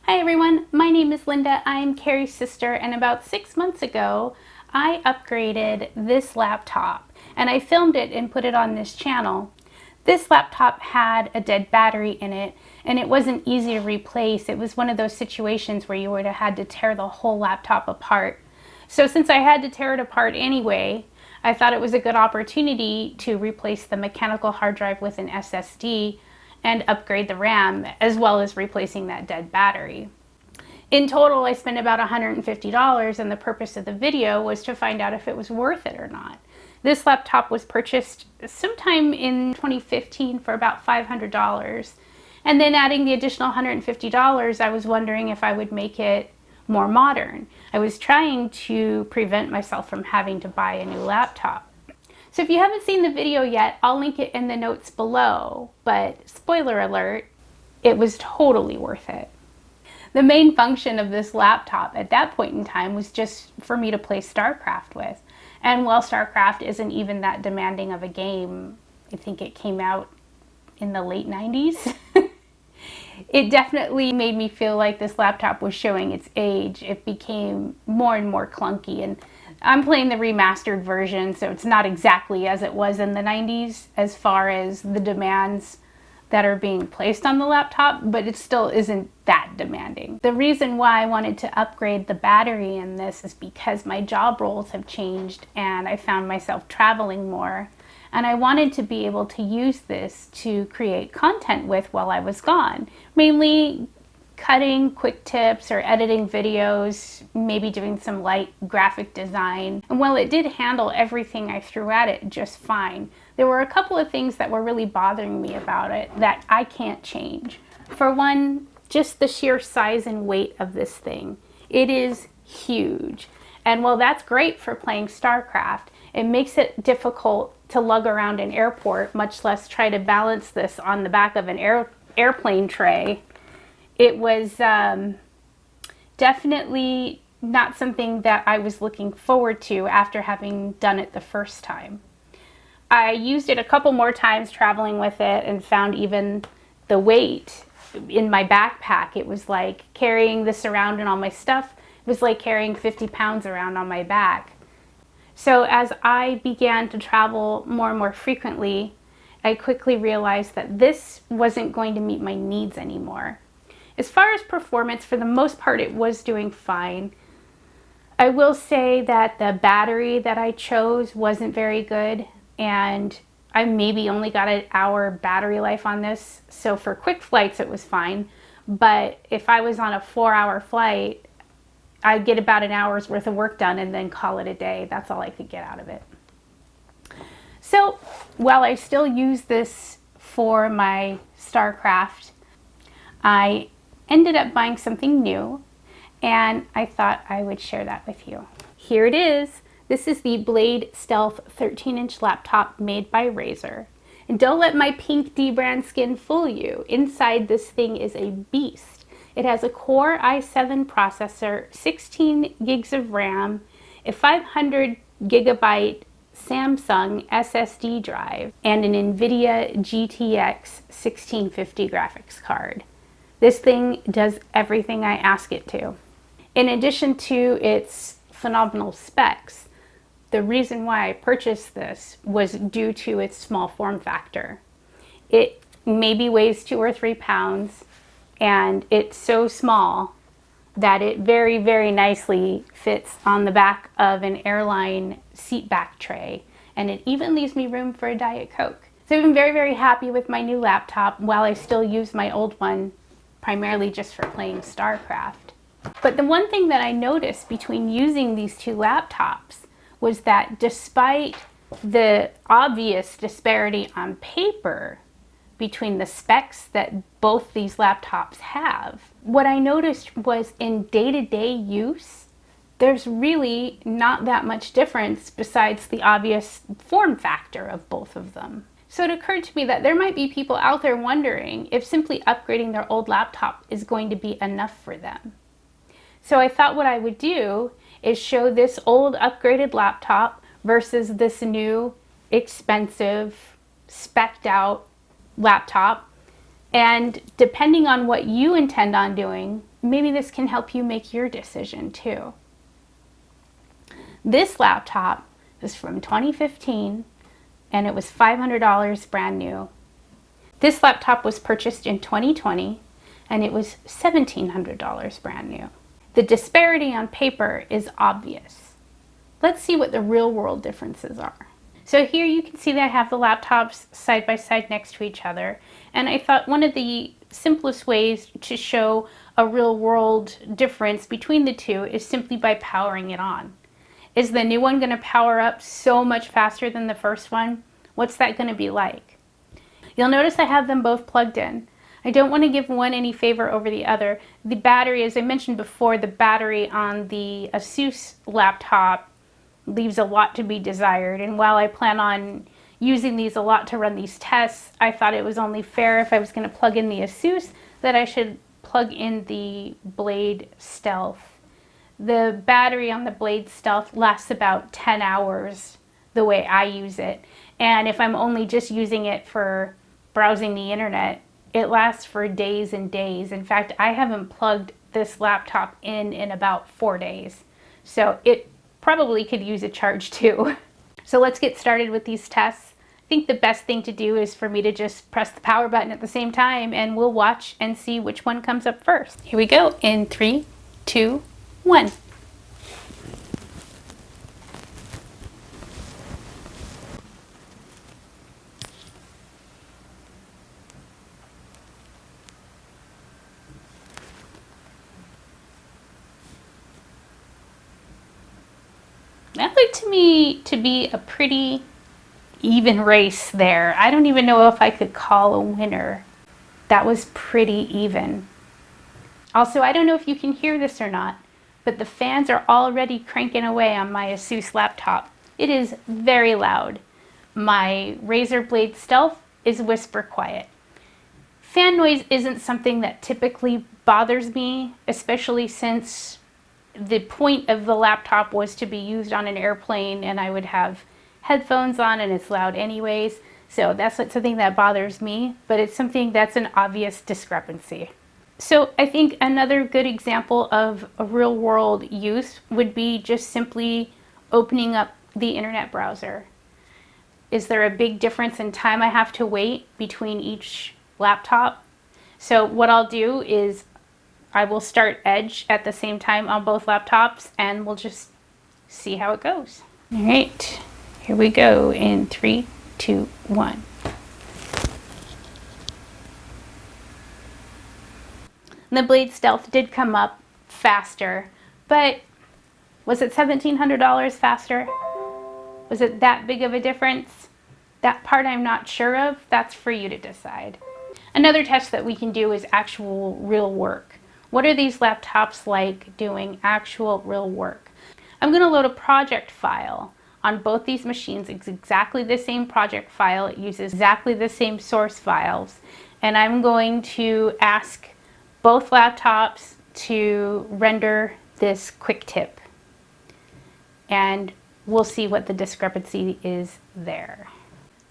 Hi everyone, my name is Linda. I'm Carey's sister, and about 6 months ago I upgraded this laptop and I filmed it and put it on this channel. This laptop had a dead battery in it and it wasn't easy to replace. It was one of those situations where you would have had to tear the whole laptop apart. So since I had to tear it apart anyway, I thought it was a good opportunity to replace the mechanical hard drive with an SSD and upgrade the RAM, as well as replacing that dead battery. In total, I spent about $150, and the purpose of the video was to find out if it was worth it or not. This laptop was purchased sometime in 2015 for about $500, and then adding the additional $150, I was wondering if I would make it more modern. I was trying to prevent myself from having to buy a new laptop. So if you haven't seen the video yet, I'll link it in the notes below, but spoiler alert, it was totally worth it. The main function of this laptop at that point in time was just for me to play StarCraft with. And while StarCraft isn't even that demanding of a game, I think it came out in the late 90s. It definitely made me feel like this laptop was showing its age. It became more and more clunky, and I'm playing the remastered version, so it's not exactly as it was in the 90s as far as the demands that are being placed on the laptop, but it still isn't that demanding. The reason why I wanted to upgrade the battery in this is because my job roles have changed and I found myself traveling more, and I wanted to be able to use this to create content with while I was gone, mainly cutting quick tips or editing videos, maybe doing some light graphic design. And while it did handle everything I threw at it just fine, there were a couple of things that were really bothering me about it that I can't change. For one, just the sheer size and weight of this thing. It is huge. And while that's great for playing StarCraft, it makes it difficult to lug around an airport, much less try to balance this on the back of an airplane tray. It was definitely not something that I was looking forward to after having done it the first time. I used it a couple more times traveling with it and found even the weight in my backpack. It was like carrying this around and all my stuff. It was like carrying 50 pounds around on my back. So as I began to travel more and more frequently, I quickly realized that this wasn't going to meet my needs anymore. As far as performance, for the most part, it was doing fine. I will say that the battery that I chose wasn't very good, and I maybe only got an hour battery life on this. So for quick flights, it was fine. But if I was on a 4-hour flight, I'd get about an hour's worth of work done and then call it a day. That's all I could get out of it. So while I still use this for my StarCraft, I ended up buying something new, and I thought I would share that with you. Here it is. This is the Blade Stealth 13-inch laptop made by Razer. And don't let my pink D-brand skin fool you. Inside, this thing is a beast. It has a Core i7 processor, 16 gigs of RAM, a 500 gigabyte Samsung SSD drive, and an NVIDIA GTX 1650 graphics card. This thing does everything I ask it to. In addition to its phenomenal specs, the reason why I purchased this was due to its small form factor. It maybe weighs 2 or 3 pounds, and it's so small that it very, very nicely fits on the back of an airline seat back tray, and it even leaves me room for a Diet Coke. So I've been very, very happy with my new laptop while I still use my old one primarily just for playing StarCraft. But the one thing that I noticed between using these two laptops was that despite the obvious disparity on paper between the specs that both these laptops have, what I noticed was in day-to-day use, there's really not that much difference besides the obvious form factor of both of them. So it occurred to me that there might be people out there wondering if simply upgrading their old laptop is going to be enough for them. So I thought what I would do is show this old upgraded laptop versus this new, expensive, spec'd out laptop, and depending on what you intend on doing, maybe this can help you make your decision too. This laptop is from 2015 and it was $500 brand new. This laptop was purchased in 2020 and it was $1,700 brand new. The disparity on paper is obvious. Let's see what the real world differences are. So here you can see that I have the laptops side by side next to each other, and I thought one of the simplest ways to show a real world difference between the two is simply by powering it on. Is the new one going to power up so much faster than the first one? What's that going to be like? You'll notice I have them both plugged in. I don't want to give one any favor over the other. The battery, as I mentioned before, the battery on the Asus laptop leaves a lot to be desired, and while I plan on using these a lot to run these tests, I thought it was only fair if I was going to plug in the Asus that I should plug in the Blade Stealth. The battery on the Blade Stealth lasts about 10 hours the way I use it, and if I'm only just using it for browsing the internet, it lasts for days and days. In fact, I haven't plugged this laptop in about 4 days, so it probably could use a charge too. So let's get started with these tests. I think the best thing to do is for me to just press the power button at the same time, and we'll watch and see which one comes up first. Here we go in 3, 2, 1. That looked to me to be a pretty even race there. I don't even know if I could call a winner. That was pretty even. Also, I don't know if you can hear this or not, but the fans are already cranking away on my Asus laptop. It is very loud. My Razer Blade Stealth is whisper quiet. Fan noise isn't something that typically bothers me, especially since the point of the laptop was to be used on an airplane and I would have headphones on and it's loud anyways. So that's not something that bothers me, but it's something that's an obvious discrepancy. So I think another good example of a real world use would be just simply opening up the internet browser. Is there a big difference in time I have to wait between each laptop? So what I'll do is I will start Edge at the same time on both laptops and we'll just see how it goes. All right, here we go in 3, 2, 1. The Blade Stealth did come up faster, but was it $1,700 faster? Was it that big of a difference? That part I'm not sure of. That's for you to decide. Another test that we can do is actual real work. What are these laptops like doing actual real work? I'm going to load a project file on both these machines. It's exactly the same project file. It uses exactly the same source files. And I'm going to ask both laptops to render this quick tip. And we'll see what the discrepancy is there.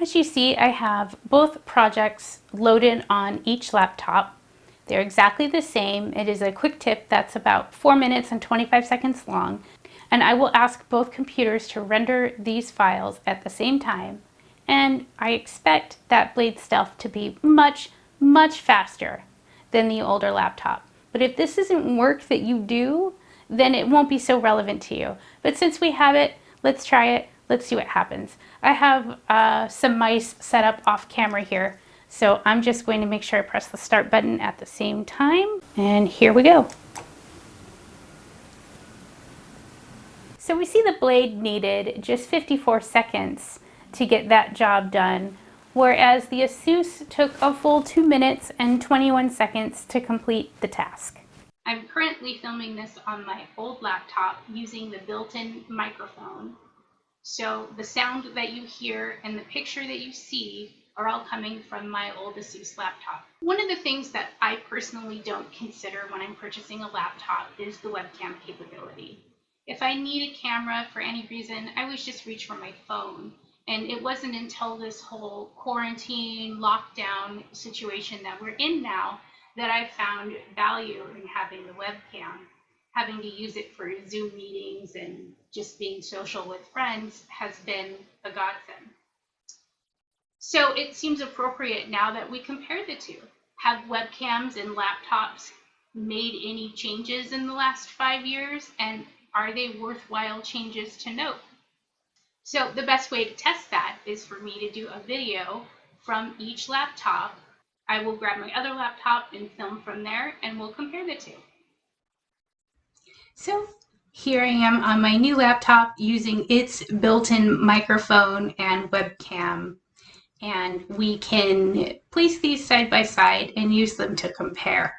As you see, I have both projects loaded on each laptop. They're exactly the same. It is a quick tip that's about 4 minutes and 25 seconds long. And I will ask both computers to render these files at the same time. And I expect that Blade Stealth to be much, much faster than the older laptop. But if this isn't work that you do, then it won't be so relevant to you. But since we have it, let's try it. Let's see what happens. I have some mice set up off camera here. So I'm just going to make sure I press the start button at the same time. And here we go. So we see the Blade needed just 54 seconds to get that job done, whereas the Asus took a full 2 minutes and 21 seconds to complete the task. I'm currently filming this on my old laptop using the built-in microphone. So the sound that you hear and the picture that you see are all coming from my old Asus laptop. One of the things that I personally don't consider when I'm purchasing a laptop is the webcam capability. If I need a camera for any reason, I always just reach for my phone. And it wasn't until this whole quarantine, lockdown situation that we're in now that I found value in having the webcam. Having to use it for Zoom meetings and just being social with friends has been a godsend. So it seems appropriate now that we compare the two. Have webcams and laptops made any changes in the last 5 years? And are they worthwhile changes to note? So the best way to test that is for me to do a video from each laptop. I will grab my other laptop and film from there, and we'll compare the two. So here I am on my new laptop using its built-in microphone and webcam. And we can place these side by side and use them to compare.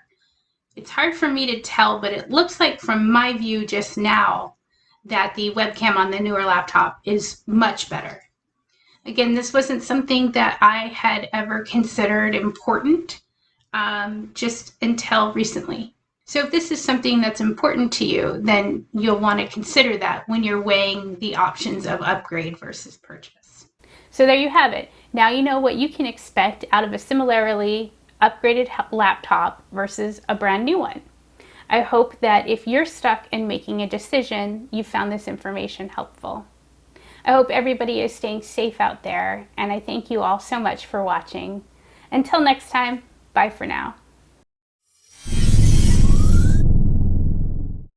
It's hard for me to tell, but it looks like from my view just now that the webcam on the newer laptop is much better. Again, this wasn't something that I had ever considered important just until recently. So if this is something that's important to you, then you'll want to consider that when you're weighing the options of upgrade versus purchase. So there you have it. Now you know what you can expect out of a similarly upgraded laptop versus a brand new one. I hope that if you're stuck in making a decision, you found this information helpful. I hope everybody is staying safe out there, and I thank you all so much for watching. Until next time, bye for now.